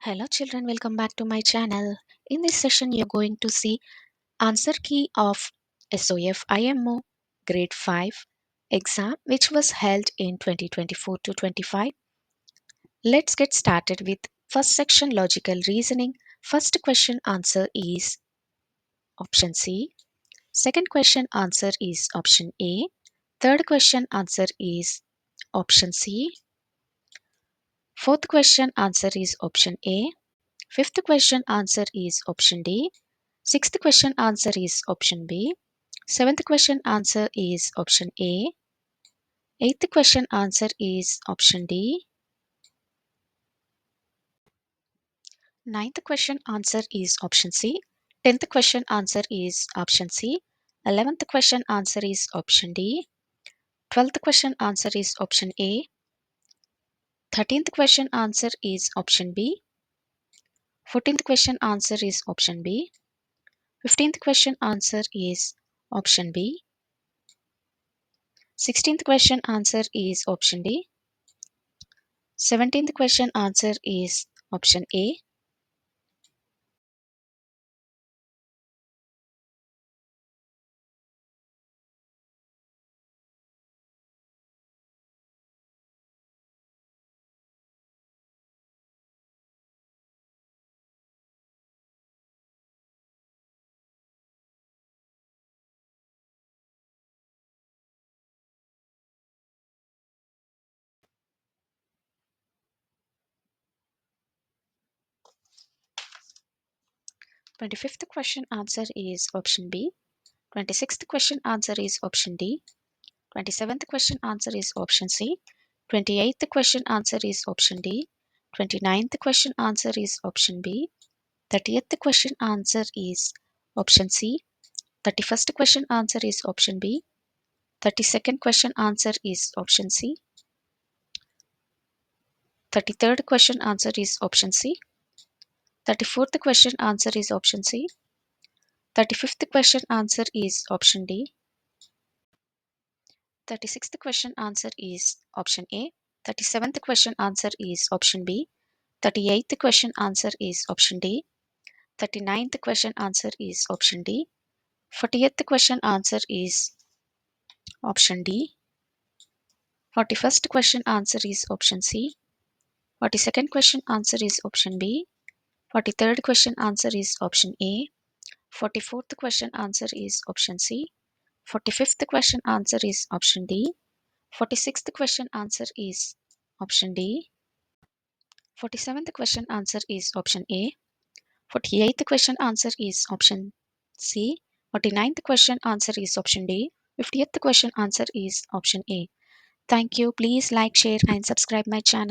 Hello children, welcome back to my channel. In this session, you're going to see answer key of SOF IMO Grade 5 exam which was held in 2024 to 25. Let's get started with first section logical reasoning. First question answer is option C. Second question answer is option A. Third question answer is option C. Fourth question answer is option A. Fifth question answer is option D. Sixth question answer is option B. Seventh question answer is option A. Eighth question answer is option D. Ninth question answer is option C. 10th question answer is option C. 11th question answer is option D. 12th question answer is option A. 13th question answer is option B. 14th question answer is option B. 15th question answer is option B. 16th question answer is option D. 17th question answer is option A. 25th question answer is option B. 26th question answer is option D. 27th question answer is option C. 28th question answer is option D. 29th question answer is option B. 30th question answer is option C. 31st question answer is option B. 32nd question answer is option C. 33rd question answer is option C. 34th question answer is option C. 35th question answer is option D. 36th question answer is option A. 37th question answer is option B. 38th question answer is option D. 39th question answer is option D. 40th question answer is option D. 41st question answer is option C. 42nd question answer is option B. 43rd question answer is option A. 44th question answer is option C. 45th question answer is option D. 46th question answer is option D. 47th question answer is option A. 48th question answer is option C. 49th question answer is option D. 50th question answer is option A. Thank you. Please like, share and subscribe my channel.